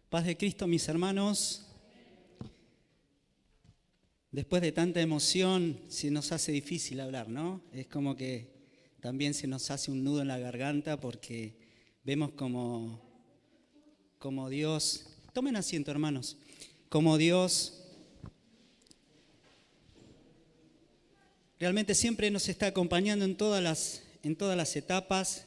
Paz de Cristo, mis hermanos. Después de tanta emoción, se nos hace difícil hablar, ¿no? Es como que también se nos hace un nudo en la garganta porque vemos como Dios... Tomen asiento, hermanos. Como Dios realmente siempre nos está acompañando en todas las etapas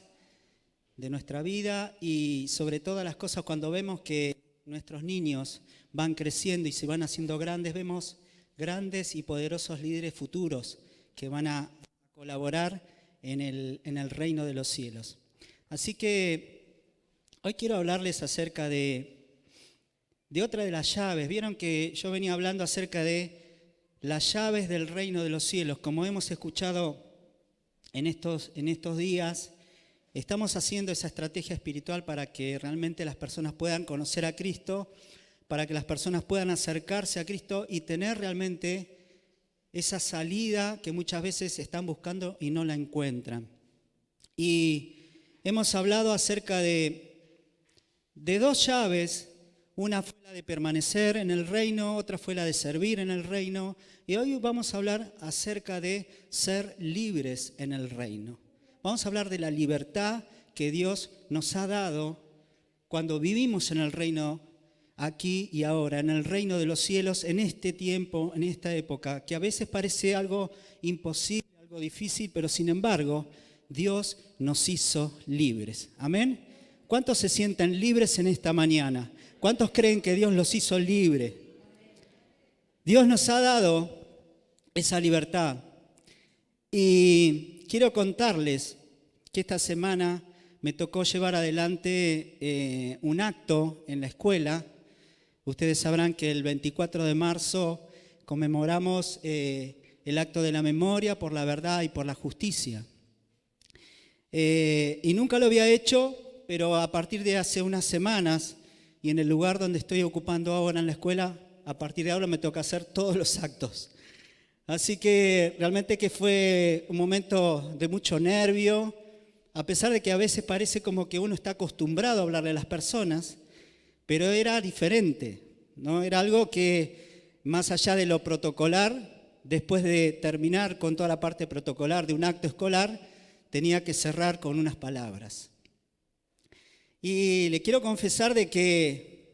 de nuestra vida y sobre todas las cosas cuando vemos que nuestros niños van creciendo y se van haciendo grandes, vemos grandes y poderosos líderes futuros que van a colaborar en el reino de los cielos. Así que hoy quiero hablarles acerca de otra de las llaves. Vieron que yo venía hablando acerca de las llaves del reino de los cielos. Como hemos escuchado en estos días, estamos haciendo esa estrategia espiritual para que realmente las personas puedan conocer a Cristo, para que las personas puedan acercarse a Cristo y tener realmente esa salida que muchas veces están buscando y no la encuentran. Y hemos hablado acerca de dos llaves. Una fue la de permanecer en el reino, otra fue la de servir en el reino. Y hoy vamos a hablar acerca de ser libres en el reino. Vamos a hablar de la libertad que Dios nos ha dado cuando vivimos en el reino aquí y ahora, en el reino de los cielos, en este tiempo, en esta época, que a veces parece algo imposible, algo difícil, pero sin embargo, Dios nos hizo libres. ¿Amén? ¿Cuántos se sienten libres en esta mañana? ¿Cuántos creen que Dios los hizo libres? Dios nos ha dado esa libertad. Y quiero contarles que esta semana me tocó llevar adelante un acto en la escuela. Ustedes sabrán que el 24 de marzo conmemoramos el acto de la memoria por la verdad y por la justicia. Y nunca lo había hecho, pero a partir de hace unas semanas y en el lugar donde estoy ocupando ahora en la escuela, a partir de ahora me toca hacer todos los actos. Así que realmente que fue un momento de mucho nervio, a pesar de que a veces parece como que uno está acostumbrado a hablarle a las personas, pero era diferente, ¿no? Era algo que más allá de lo protocolar, después de terminar con toda la parte protocolar de un acto escolar, tenía que cerrar con unas palabras. Y le quiero confesar de que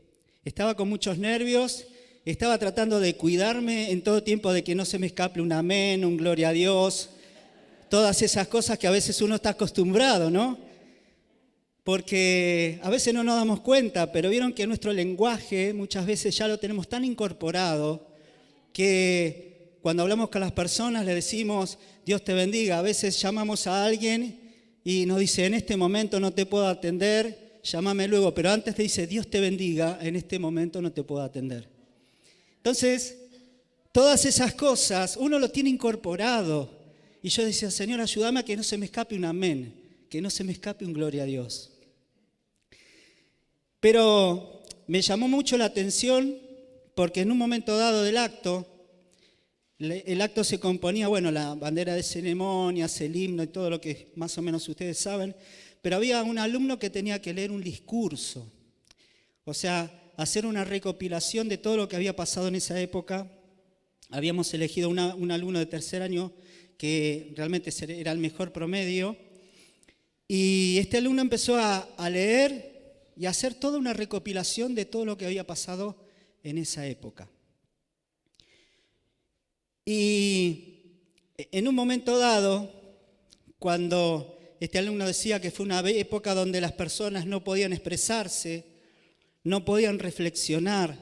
estaba con muchos nervios, estaba tratando de cuidarme en todo tiempo de que no se me escape un amén, un gloria a Dios, todas esas cosas que a veces uno está acostumbrado, ¿no? Porque a veces no nos damos cuenta, pero vieron que nuestro lenguaje muchas veces ya lo tenemos tan incorporado que cuando hablamos con las personas le decimos Dios te bendiga. A veces llamamos a alguien y nos dice en este momento no te puedo atender, llámame luego, pero antes te dice Dios te bendiga, en este momento no te puedo atender. Entonces, todas esas cosas uno lo tiene incorporado. Y yo decía, Señor, ayúdame a que no se me escape un amén, que no se me escape un gloria a Dios. Pero me llamó mucho la atención porque en un momento dado del acto, el acto se componía, bueno, la bandera de ceremonias, el himno y todo lo que más o menos ustedes saben, pero había un alumno que tenía que leer un discurso, o sea, hacer una recopilación de todo lo que había pasado en esa época. Habíamos elegido un alumno de tercer año que realmente era el mejor promedio, y este alumno empezó a leer y a hacer toda una recopilación de todo lo que había pasado en esa época. Y en un momento dado, cuando este alumno decía que fue una época donde las personas no podían expresarse, no podían reflexionar,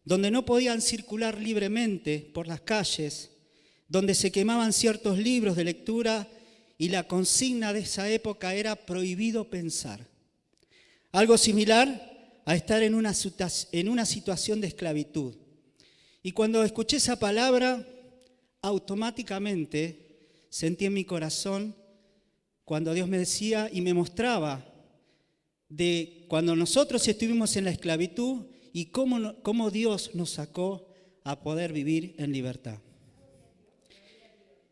donde no podían circular libremente por las calles, donde se quemaban ciertos libros de lectura y la consigna de esa época era prohibido pensar. Algo similar a estar en una situación de esclavitud. Y cuando escuché esa palabra, automáticamente sentí en mi corazón cuando Dios me decía y me mostraba de cuando nosotros estuvimos en la esclavitud y cómo Dios nos sacó a poder vivir en libertad.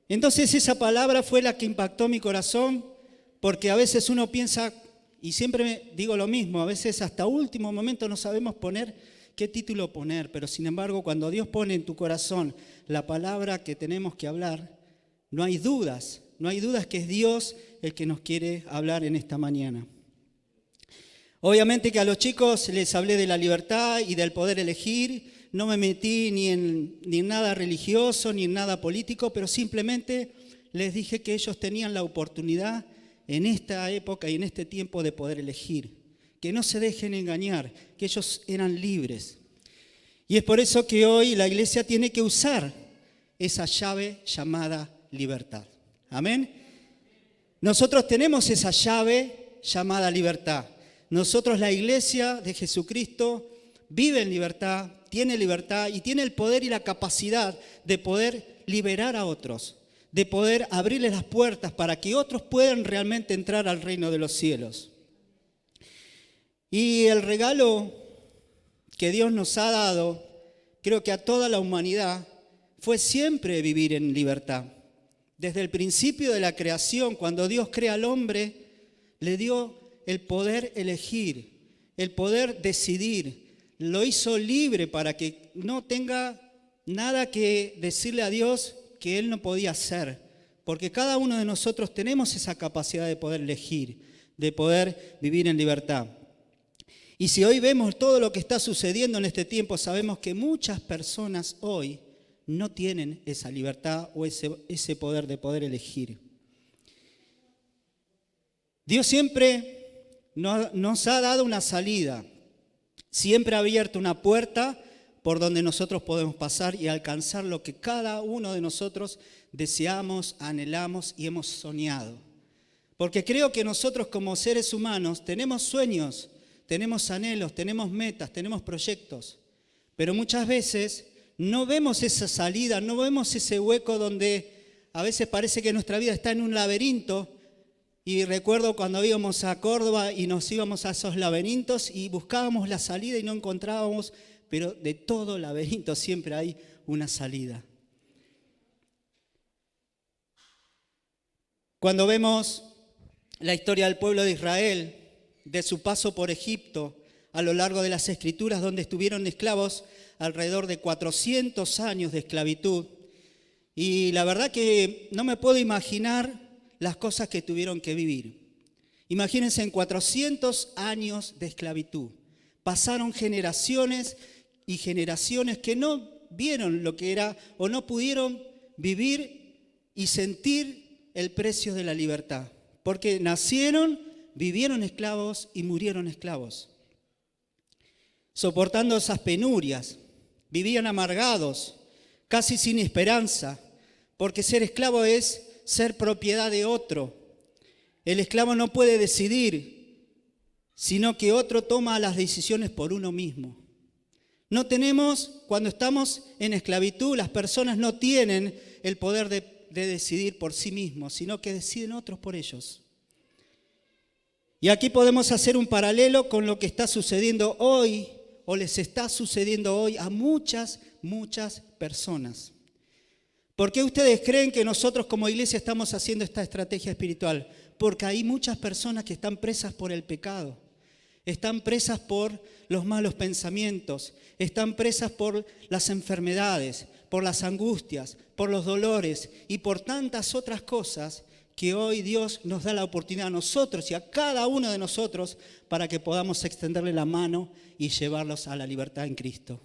Entonces esa palabra fue la que impactó mi corazón, porque a veces uno piensa Y siempre digo lo mismo, a veces hasta último momento no sabemos poner qué título poner, pero sin embargo cuando Dios pone en tu corazón la palabra que tenemos que hablar, no hay dudas que es Dios el que nos quiere hablar en esta mañana. Obviamente que a los chicos les hablé de la libertad y del poder elegir, no me metí ni en nada religioso ni en nada político, pero simplemente les dije que ellos tenían la oportunidad en esta época y en este tiempo de poder elegir, que no se dejen engañar, que ellos eran libres. Y es por eso que hoy la iglesia tiene que usar esa llave llamada libertad. Amén. Nosotros tenemos esa llave llamada libertad. Nosotros, la iglesia de Jesucristo, vive en libertad, tiene libertad y tiene el poder y la capacidad de poder liberar a otros, de poder abrirles las puertas para que otros puedan realmente entrar al reino de los cielos. Y el regalo que Dios nos ha dado, creo que a toda la humanidad, fue siempre vivir en libertad. Desde el principio de la creación, cuando Dios crea al hombre, le dio el poder elegir, el poder decidir. Lo hizo libre para que no tenga nada que decirle a Dios que Él no podía hacer. Porque cada uno de nosotros tenemos esa capacidad de poder elegir, de poder vivir en libertad. Y si hoy vemos todo lo que está sucediendo en este tiempo, sabemos que muchas personas hoy no tienen esa libertad o ese poder de poder elegir. Dios siempre nos ha dado una salida, siempre ha abierto una puerta por donde nosotros podemos pasar y alcanzar lo que cada uno de nosotros deseamos, anhelamos y hemos soñado. Porque creo que nosotros como seres humanos tenemos sueños, tenemos anhelos, tenemos metas, tenemos proyectos, pero muchas veces no vemos esa salida, no vemos ese hueco donde a veces parece que nuestra vida está en un laberinto. Y recuerdo cuando íbamos a Córdoba y nos íbamos a esos laberintos y buscábamos la salida y no encontrábamos, pero de todo laberinto siempre hay una salida. Cuando vemos la historia del pueblo de Israel, de su paso por Egipto, a lo largo de las Escrituras, donde estuvieron esclavos alrededor de 400 años de esclavitud, y la verdad que no me puedo imaginar las cosas que tuvieron que vivir. Imagínense, en 400 años de esclavitud, pasaron generaciones y generaciones que no vieron lo que era o no pudieron vivir y sentir el precio de la libertad, porque nacieron, vivieron esclavos y murieron esclavos. Soportando esas penurias, vivían amargados, casi sin esperanza, porque ser esclavo es ser propiedad de otro. El esclavo no puede decidir, sino que otro toma las decisiones por uno mismo. No tenemos, cuando estamos en esclavitud, las personas no tienen el poder de decidir por sí mismos, sino que deciden otros por ellos. Y aquí podemos hacer un paralelo con lo que está sucediendo hoy, o les está sucediendo hoy a muchas personas. ¿Por qué ustedes creen que nosotros como iglesia estamos haciendo esta estrategia espiritual? Porque hay muchas personas que están presas por el pecado, están presas por los malos pensamientos, están presas por las enfermedades, por las angustias, por los dolores y por tantas otras cosas que hoy Dios nos da la oportunidad a nosotros y a cada uno de nosotros para que podamos extenderle la mano y llevarlos a la libertad en Cristo.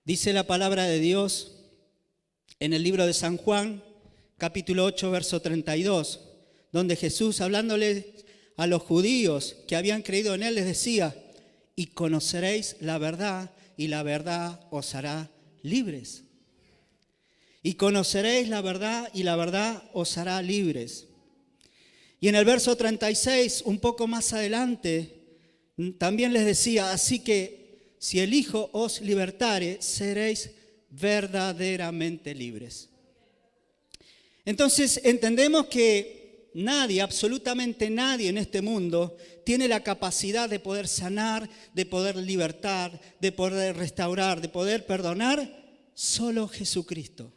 Dice la palabra de Dios en el libro de San Juan, capítulo 8, verso 32, donde Jesús, hablándole a los judíos que habían creído en Él, les decía: y conoceréis la verdad, y la verdad os hará libres. Y conoceréis la verdad, y la verdad os hará libres. Y en el verso 36, un poco más adelante, también les decía: así que si el Hijo os libertare, seréis verdaderamente libres. Entonces entendemos que nadie, absolutamente nadie en este mundo tiene la capacidad de poder sanar, de poder libertar, de poder restaurar, de poder perdonar. Solo Jesucristo.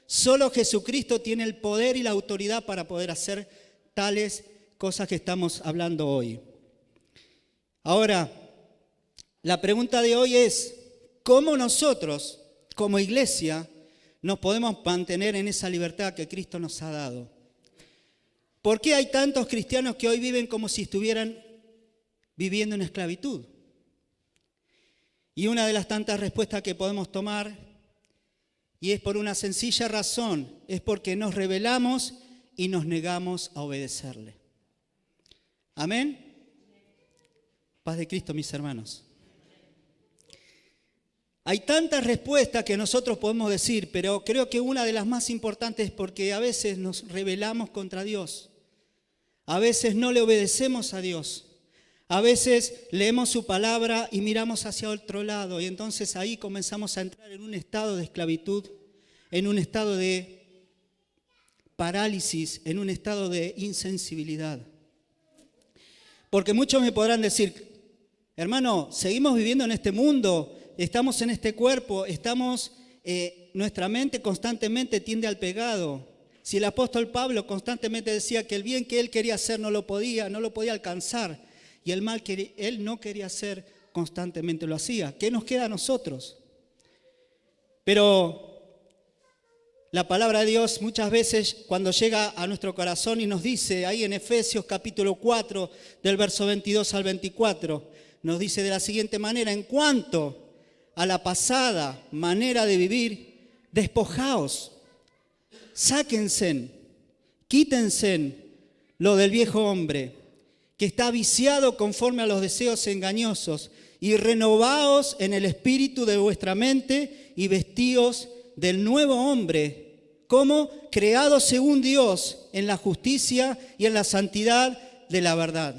Solo Jesucristo tiene el poder y la autoridad para poder hacer tales cosas que estamos hablando hoy. Ahora, la pregunta de hoy es, ¿cómo nosotros, como iglesia, nos podemos mantener en esa libertad que Cristo nos ha dado? ¿Por qué hay tantos cristianos que hoy viven como si estuvieran viviendo en esclavitud? Y una de las tantas respuestas que podemos tomar, y es por una sencilla razón, es porque nos rebelamos y nos negamos a obedecerle. ¿Amén? Paz de Cristo, mis hermanos. Hay tantas respuestas que nosotros podemos decir, pero creo que una de las más importantes es porque a veces nos rebelamos contra Dios. A veces no le obedecemos a Dios. A veces leemos su palabra y miramos hacia otro lado y entonces ahí comenzamos a entrar en un estado de esclavitud, en un estado de parálisis, en un estado de insensibilidad. Porque muchos me podrán decir, hermano, seguimos viviendo en este mundo, estamos en este cuerpo, nuestra mente constantemente tiende al pecado. Si el apóstol Pablo constantemente decía que el bien que él quería hacer no lo podía alcanzar, y el mal que él no quería hacer constantemente lo hacía. ¿Qué nos queda a nosotros? Pero la palabra de Dios muchas veces cuando llega a nuestro corazón y nos dice, ahí en Efesios capítulo 4, del verso 22 al 24, nos dice de la siguiente manera, en cuanto a la pasada manera de vivir, despojaos, sáquense, quítense lo del viejo hombre, que está viciado conforme a los deseos engañosos, y renovaos en el espíritu de vuestra mente y vestíos del nuevo hombre, como creado según Dios en la justicia y en la santidad de la verdad.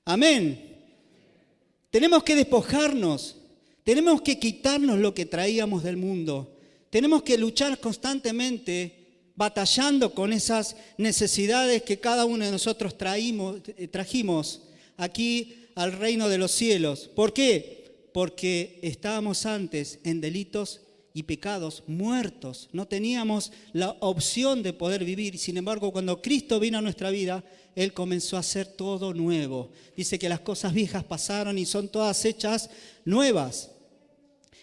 Amén. Tenemos que despojarnos, tenemos que quitarnos lo que traíamos del mundo, tenemos que luchar constantemente batallando con esas necesidades que cada uno de nosotros trajimos aquí al reino de los cielos. ¿Por qué? Porque estábamos antes en delitos y pecados muertos. No teníamos la opción de poder vivir. Sin embargo, cuando Cristo vino a nuestra vida, Él comenzó a hacer todo nuevo. Dice que las cosas viejas pasaron y son todas hechas nuevas.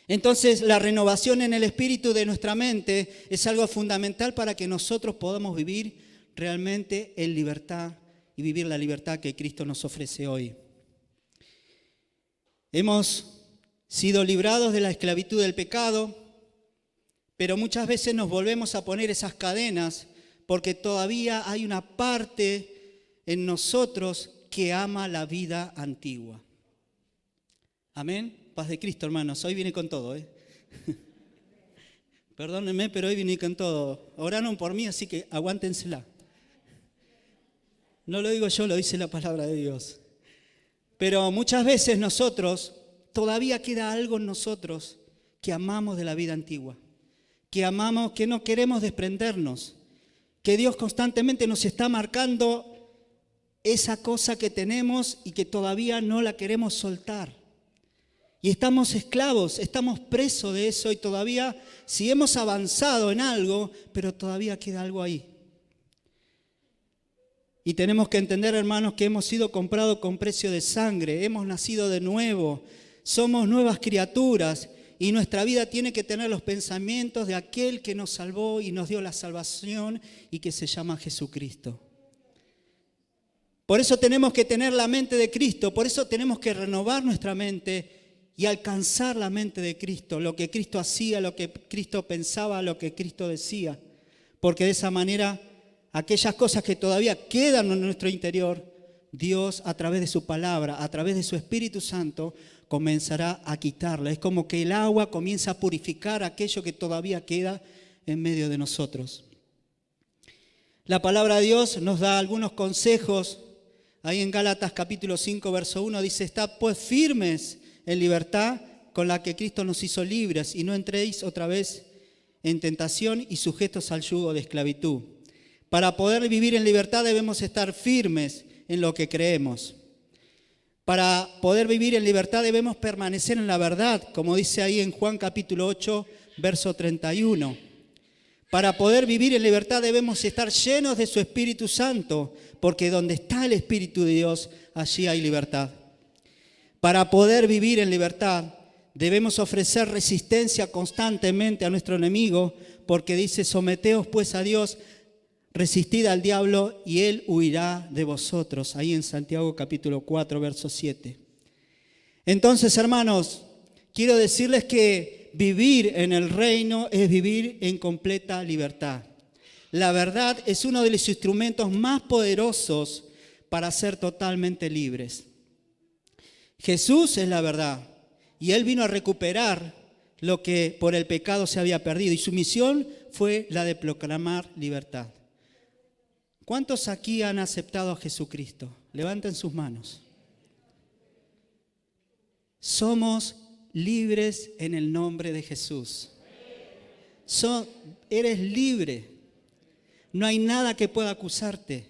Entonces, la renovación en el espíritu de nuestra mente es algo fundamental para que nosotros podamos vivir realmente en libertad y vivir la libertad que Cristo nos ofrece hoy. Hemos sido librados de la esclavitud del pecado, pero muchas veces nos volvemos a poner esas cadenas porque todavía hay una parte en nosotros que ama la vida antigua. Amén. Paz de Cristo, hermanos. Hoy vine con todo, Perdónenme, pero hoy vine con todo. Oraron por mí, así que aguántensela. No lo digo yo, lo dice la palabra de Dios. Pero muchas veces todavía queda algo en nosotros que amamos de la vida antigua. Que amamos, que no queremos desprendernos. Que Dios constantemente nos está marcando esa cosa que tenemos y que todavía no la queremos soltar. Y estamos esclavos, estamos presos de eso y todavía, si hemos avanzado en algo, pero todavía queda algo ahí. Y tenemos que entender, hermanos, que hemos sido comprados con precio de sangre, hemos nacido de nuevo, somos nuevas criaturas y nuestra vida tiene que tener los pensamientos de aquel que nos salvó y nos dio la salvación y que se llama Jesucristo. Por eso tenemos que tener la mente de Cristo, por eso tenemos que renovar nuestra mente y alcanzar la mente de Cristo, lo que Cristo hacía, lo que Cristo pensaba, lo que Cristo decía. Porque de esa manera, aquellas cosas que todavía quedan en nuestro interior, Dios a través de su palabra, a través de su Espíritu Santo, comenzará a quitarla. Es como que el agua comienza a purificar aquello que todavía queda en medio de nosotros. La palabra de Dios nos da algunos consejos. Ahí en Gálatas capítulo 5, verso 1 dice, estad pues firmes en libertad con la que Cristo nos hizo libres y no entréis otra vez en tentación y sujetos al yugo de esclavitud. Para poder vivir en libertad debemos estar firmes en lo que creemos. Para poder vivir en libertad debemos permanecer en la verdad, como dice ahí en Juan capítulo 8, verso 31. Para poder vivir en libertad debemos estar llenos de su Espíritu Santo, porque donde está el Espíritu de Dios, allí hay libertad. Para poder vivir en libertad debemos ofrecer resistencia constantemente a nuestro enemigo, porque dice: someteos pues a Dios, resistid al diablo y él huirá de vosotros. Ahí en Santiago capítulo 4, verso 7. Entonces, hermanos, quiero decirles que vivir en el reino es vivir en completa libertad. La verdad es uno de los instrumentos más poderosos para ser totalmente libres. Jesús es la verdad y Él vino a recuperar lo que por el pecado se había perdido, y su misión fue la de proclamar libertad. ¿Cuántos aquí han aceptado a Jesucristo? Levanten sus manos. Somos libres en el nombre de Jesús. Eres libre. No hay nada que pueda acusarte,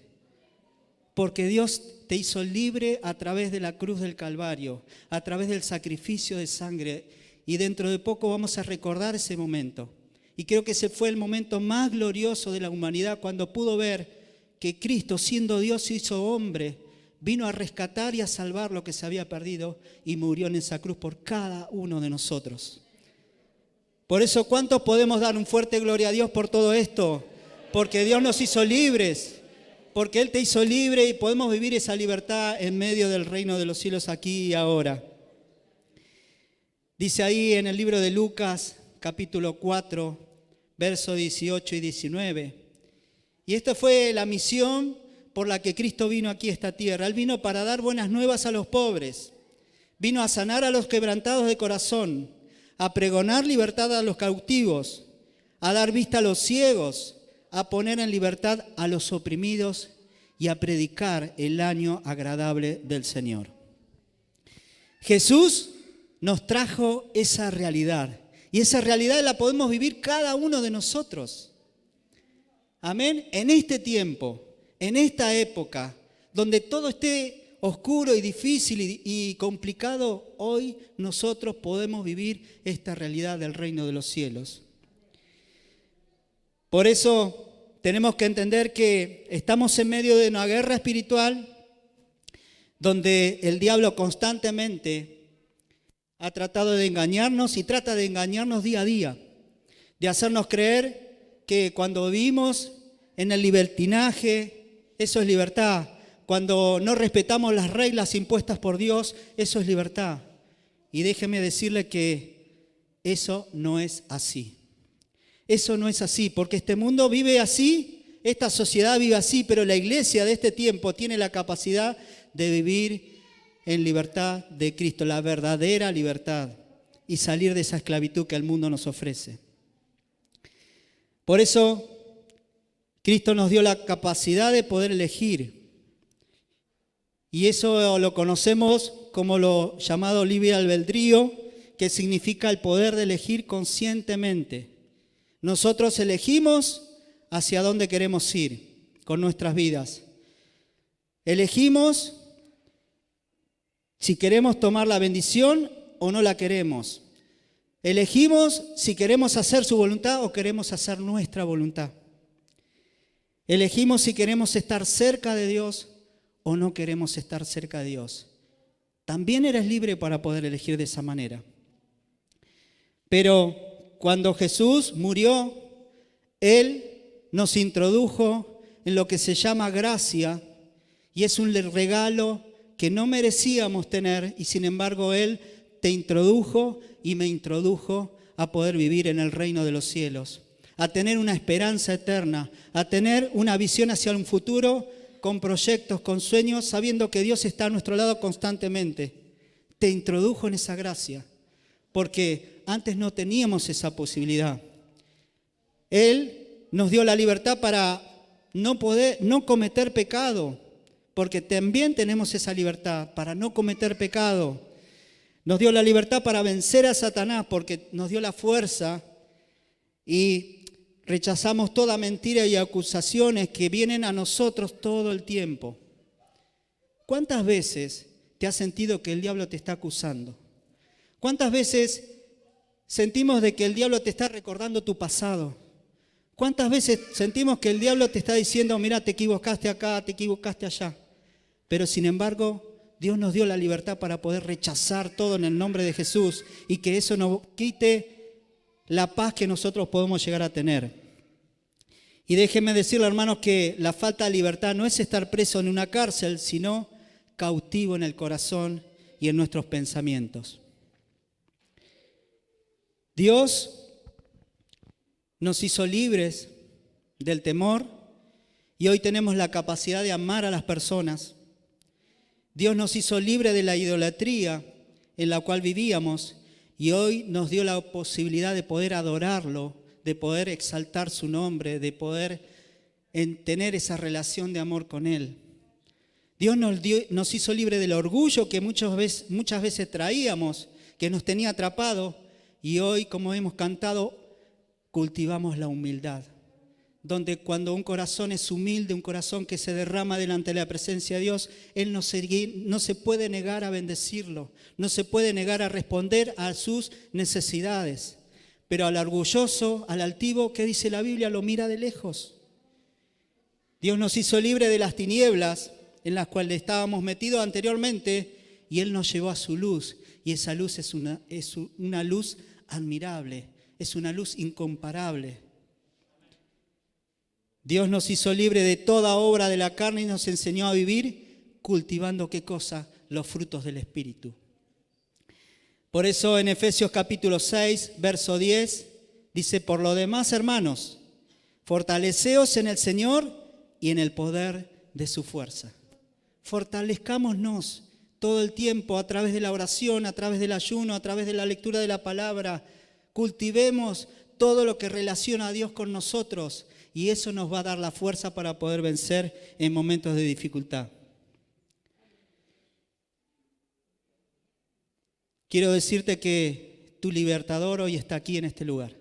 porque Dios te hizo libre a través de la cruz del Calvario, a través del sacrificio de sangre, y dentro de poco vamos a recordar ese momento. Y creo que ese fue el momento más glorioso de la humanidad, cuando pudo ver que Cristo, siendo Dios, se hizo hombre, vino a rescatar y a salvar lo que se había perdido y murió en esa cruz por cada uno de nosotros. Por eso, ¿cuántos podemos dar un fuerte gloria a Dios por todo esto? Porque Dios nos hizo libres, porque Él te hizo libre y podemos vivir esa libertad en medio del reino de los cielos aquí y ahora. Dice ahí en el libro de Lucas, capítulo 4, versos 18 y 19. Y esta fue la misión por la que Cristo vino aquí a esta tierra. Él vino para dar buenas nuevas a los pobres. Vino a sanar a los quebrantados de corazón, a pregonar libertad a los cautivos, a dar vista a los ciegos, a poner en libertad a los oprimidos y a predicar el año agradable del Señor. Jesús nos trajo esa realidad, y esa realidad la podemos vivir cada uno de nosotros. Amén. En este tiempo, en esta época, donde todo esté oscuro y difícil y complicado, hoy nosotros podemos vivir esta realidad del reino de los cielos. Por eso tenemos que entender que estamos en medio de una guerra espiritual donde el diablo constantemente ha tratado de engañarnos y trata de engañarnos día a día, de hacernos creer que cuando vivimos en el libertinaje, eso es libertad. Cuando no respetamos las reglas impuestas por Dios, eso es libertad. Y déjeme decirle que eso no es así. Eso no es así, porque este mundo vive así, esta sociedad vive así, pero la iglesia de este tiempo tiene la capacidad de vivir en libertad de Cristo, la verdadera libertad, y salir de esa esclavitud que el mundo nos ofrece. Por eso, Cristo nos dio la capacidad de poder elegir. Y eso lo conocemos como lo llamado libre albedrío, que significa el poder de elegir conscientemente. Nosotros elegimos hacia dónde queremos ir con nuestras vidas. Elegimos si queremos tomar la bendición o no la queremos. Elegimos si queremos hacer su voluntad o queremos hacer nuestra voluntad. Elegimos si queremos estar cerca de Dios o no queremos estar cerca de Dios. También eres libre para poder elegir de esa manera. Pero cuando Jesús murió, Él nos introdujo en lo que se llama gracia, y es un regalo que no merecíamos tener, y sin embargo Él te introdujo y me introdujo a poder vivir en el reino de los cielos, a tener una esperanza eterna, a tener una visión hacia un futuro con proyectos, con sueños, sabiendo que Dios está a nuestro lado constantemente. Te introdujo en esa gracia, porque antes no teníamos esa posibilidad. Él nos dio la libertad para no cometer pecado, porque también tenemos esa libertad para no cometer pecado. Nos dio la libertad para vencer a Satanás, porque nos dio la fuerza, y rechazamos toda mentira y acusaciones que vienen a nosotros todo el tiempo. ¿Cuántas veces te has sentido que el diablo te está acusando? ¿Cuántas veces sentimos de que el diablo te está recordando tu pasado? ¿Cuántas veces sentimos que el diablo te está diciendo, mira, te equivocaste acá, te equivocaste allá? Pero sin embargo, Dios nos dio la libertad para poder rechazar todo en el nombre de Jesús y que eso nos quite la paz que nosotros podemos llegar a tener. Y déjenme decirle, hermanos, que la falta de libertad no es estar preso en una cárcel, sino cautivo en el corazón y en nuestros pensamientos. Dios nos hizo libres del temor y hoy tenemos la capacidad de amar a las personas. Dios nos hizo libres de la idolatría en la cual vivíamos y hoy nos dio la posibilidad de poder adorarlo, de poder exaltar su nombre, de poder tener esa relación de amor con Él. Dios nos hizo libres del orgullo que muchas veces traíamos, que nos tenía atrapados, y hoy, como hemos cantado, cultivamos la humildad, donde cuando un corazón es humilde, un corazón que se derrama delante de la presencia de Dios, Él no se puede negar a bendecirlo, no se puede negar a responder a sus necesidades. Pero al orgulloso, al altivo, ¿qué dice la Biblia? Lo mira de lejos. Dios nos hizo libre de las tinieblas en las cuales estábamos metidos anteriormente y Él nos llevó a su luz. Y esa luz es una luz admirable, es una luz incomparable. Dios nos hizo libre de toda obra de la carne y nos enseñó a vivir cultivando, ¿qué cosa? Los frutos del Espíritu. Por eso en Efesios capítulo 6, verso 10, dice, por lo demás, hermanos, fortaleceos en el Señor y en el poder de su fuerza. Fortalezcámonos todo el tiempo a través de la oración, a través del ayuno, a través de la lectura de la palabra. Cultivemos todo lo que relaciona a Dios con nosotros y eso nos va a dar la fuerza para poder vencer en momentos de dificultad. Quiero decirte que tu libertador hoy está aquí en este lugar.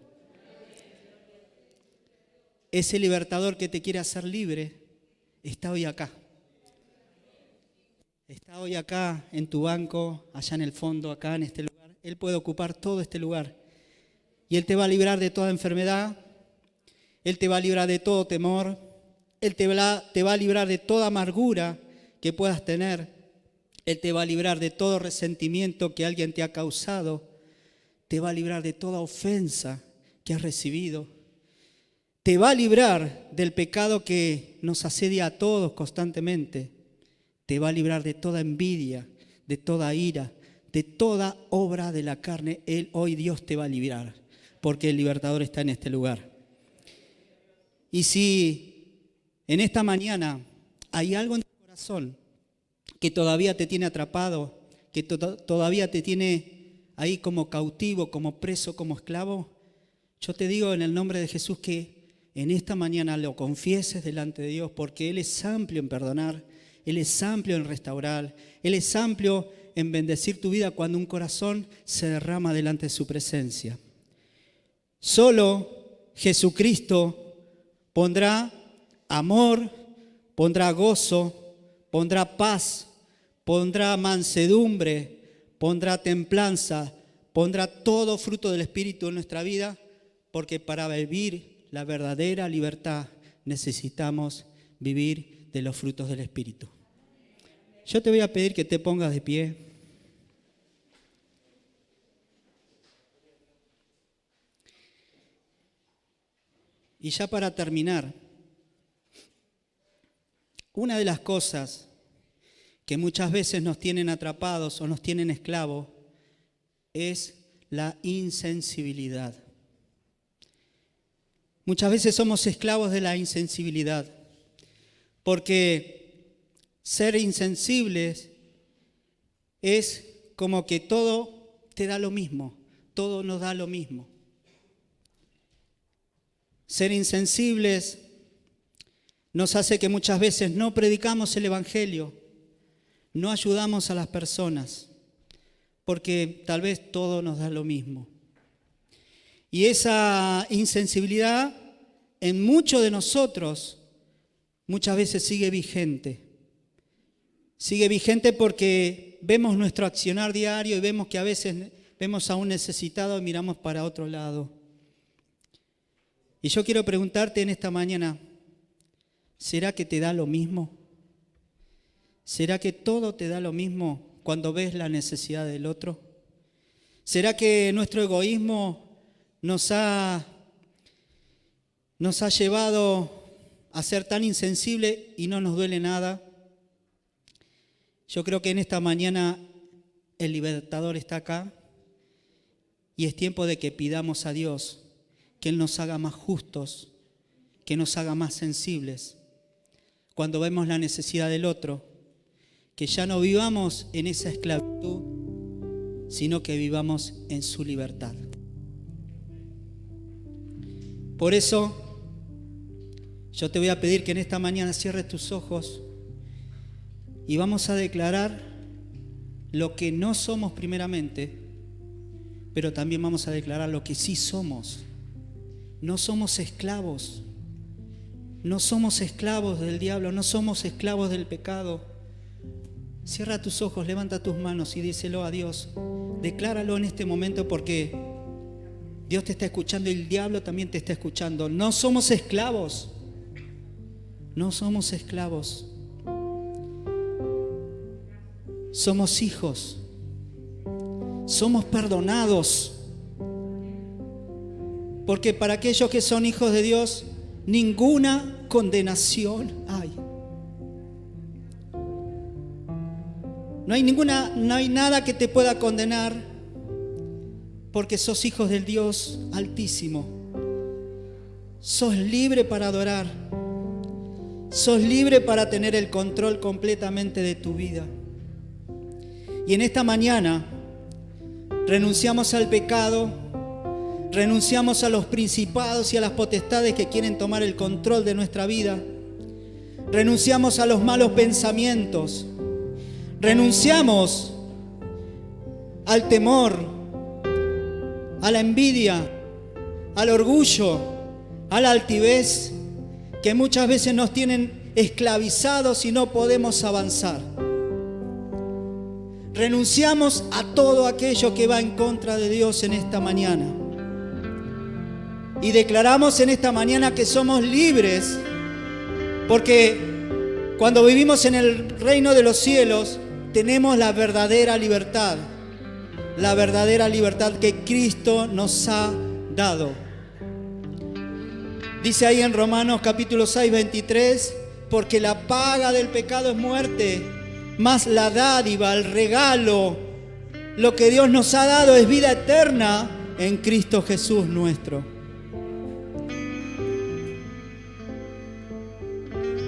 Ese libertador que te quiere hacer libre está hoy acá. Está hoy acá en tu banco, allá en el fondo, acá en este lugar. Él puede ocupar todo este lugar. Y Él te va a librar de toda enfermedad. Él te va a librar de todo temor. Él te va a librar de toda amargura que puedas tener. Él te va a librar de todo resentimiento que alguien te ha causado. Te va a librar de toda ofensa que has recibido. Te va a librar del pecado que nos asedia a todos constantemente. Te va a librar de toda envidia, de toda ira, de toda obra de la carne. Hoy Dios te va a librar, porque el libertador está en este lugar. Y si en esta mañana hay algo en tu corazón que todavía te tiene atrapado, que todavía te tiene ahí como cautivo, como preso, como esclavo, yo te digo en el nombre de Jesús que en esta mañana lo confieses delante de Dios, porque Él es amplio en perdonar, Él es amplio en restaurar, Él es amplio en bendecir tu vida cuando un corazón se derrama delante de su presencia. Solo Jesucristo pondrá amor, pondrá gozo, pondrá paz, pondrá mansedumbre, pondrá templanza, pondrá todo fruto del Espíritu en nuestra vida, porque para vivir la verdadera libertad necesitamos vivir de los frutos del Espíritu. Yo te voy a pedir que te pongas de pie. Y ya para terminar, una de las cosas que muchas veces nos tienen atrapados o nos tienen esclavos es la insensibilidad. Muchas veces somos esclavos de la insensibilidad, porque ser insensibles es como que todo te da lo mismo, todo nos da lo mismo. Ser insensibles nos hace que muchas veces no predicamos el Evangelio, no ayudamos a las personas, porque tal vez todo nos da lo mismo. Y esa insensibilidad en muchos de nosotros muchas veces sigue vigente. Sigue vigente porque vemos nuestro accionar diario y vemos que a veces vemos a un necesitado y miramos para otro lado. Y yo quiero preguntarte en esta mañana, ¿será que te da lo mismo? ¿Será que todo te da lo mismo cuando ves la necesidad del otro? ¿Será que nuestro egoísmo nos ha llevado a ser tan insensibles y no nos duele nada? Yo creo que en esta mañana el libertador está acá y es tiempo de que pidamos a Dios que Él nos haga más justos, que nos haga más sensibles. Cuando vemos la necesidad del otro, que ya no vivamos en esa esclavitud, sino que vivamos en su libertad. Por eso, yo te voy a pedir que en esta mañana cierres tus ojos y vamos a declarar lo que no somos primeramente, pero también vamos a declarar lo que sí somos. No somos esclavos. No somos esclavos del diablo, no somos esclavos del pecado. Cierra tus ojos, levanta tus manos y díselo a Dios. Decláralo en este momento porque Dios te está escuchando y el diablo también te está escuchando. No somos esclavos. No somos esclavos. Somos hijos. Somos perdonados. Porque para aquellos que son hijos de Dios, ninguna condenación hay. No hay nada que te pueda condenar porque sos hijos del Dios Altísimo. Sos libre para adorar. Sos libre para tener el control completamente de tu vida. Y en esta mañana renunciamos al pecado. Renunciamos a los principados y a las potestades que quieren tomar el control de nuestra vida. Renunciamos a los malos pensamientos. Renunciamos al temor, a la envidia, al orgullo, a la altivez, que muchas veces nos tienen esclavizados y no podemos avanzar. Renunciamos a todo aquello que va en contra de Dios en esta mañana. Y declaramos en esta mañana que somos libres, porque cuando vivimos en el reino de los cielos, tenemos la verdadera libertad que Cristo nos ha dado. Dice ahí en Romanos capítulo 6, 23, porque la paga del pecado es muerte, mas la dádiva, el regalo, lo que Dios nos ha dado es vida eterna en Cristo Jesús nuestro.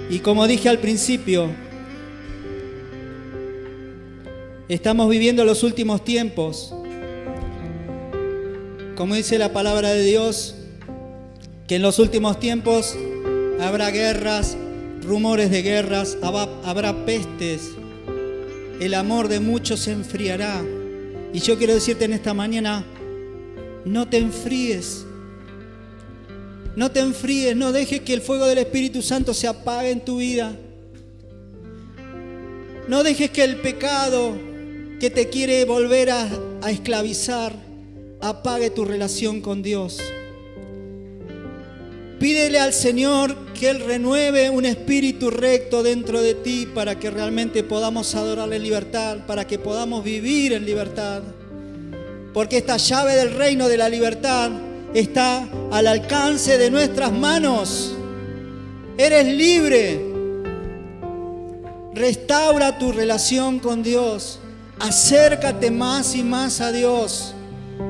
Y como dije al principio, estamos viviendo los últimos tiempos. Como dice la palabra de Dios, que en los últimos tiempos habrá guerras, rumores de guerras, habrá pestes, el amor de muchos se enfriará. Y yo quiero decirte en esta mañana, no te enfríes. No te enfríes, no dejes que el fuego del Espíritu Santo se apague en tu vida. No dejes que el pecado que te quiere volver a esclavizar apague tu relación con Dios. Pídele al Señor que Él renueve un espíritu recto dentro de ti para que realmente podamos adorarle en libertad, para que podamos vivir en libertad. Porque esta llave del reino de la libertad está al alcance de nuestras manos. Eres libre. Restaura tu relación con Dios. Acércate más y más a Dios,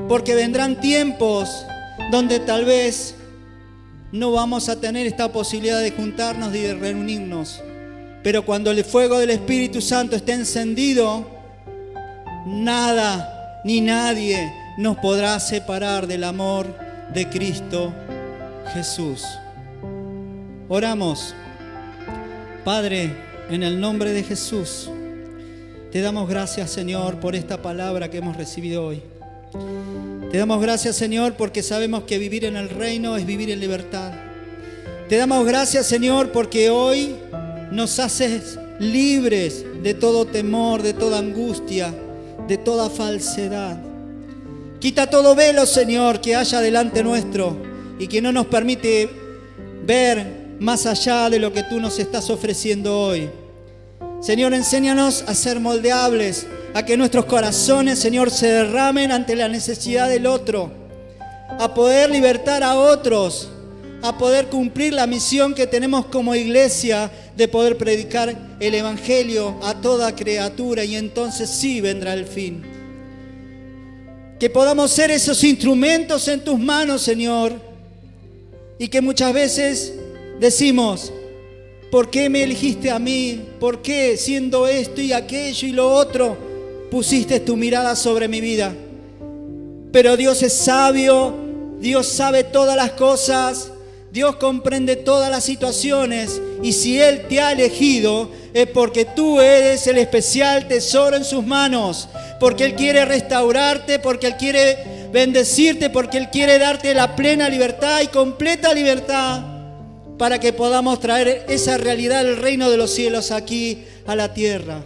porque vendrán tiempos donde tal vez no vamos a tener esta posibilidad de juntarnos y de reunirnos. Pero cuando el fuego del Espíritu Santo esté encendido, nada ni nadie nos podrá separar del amor de Cristo Jesús. Oramos. Padre, en el nombre de Jesús, te damos gracias, Señor, por esta palabra que hemos recibido hoy. Te damos gracias, Señor, porque sabemos que vivir en el reino es vivir en libertad. Te damos gracias, Señor, porque hoy nos haces libres de todo temor, de toda angustia, de toda falsedad. Quita todo velo, Señor, que haya delante nuestro. y que no nos permite ver más allá de lo que tú nos estás ofreciendo hoy. Señor, enséñanos a ser moldeables, a que nuestros corazones, Señor, se derramen ante la necesidad del otro, a poder libertar a otros, a poder cumplir la misión que tenemos como iglesia de poder predicar el Evangelio a toda criatura, y entonces sí vendrá el fin. Que podamos ser esos instrumentos en tus manos, Señor, y que muchas veces decimos: ¿por qué me elegiste a mí? ¿Por qué, siendo esto y aquello y lo otro, pusiste tu mirada sobre mi vida? Pero Dios es sabio, Dios sabe todas las cosas, Dios comprende todas las situaciones, y si Él te ha elegido es porque tú eres el especial tesoro en sus manos, porque Él quiere restaurarte, porque Él quiere bendecirte, porque Él quiere darte la plena libertad y completa libertad para que podamos traer esa realidad del reino de los cielos aquí a la tierra.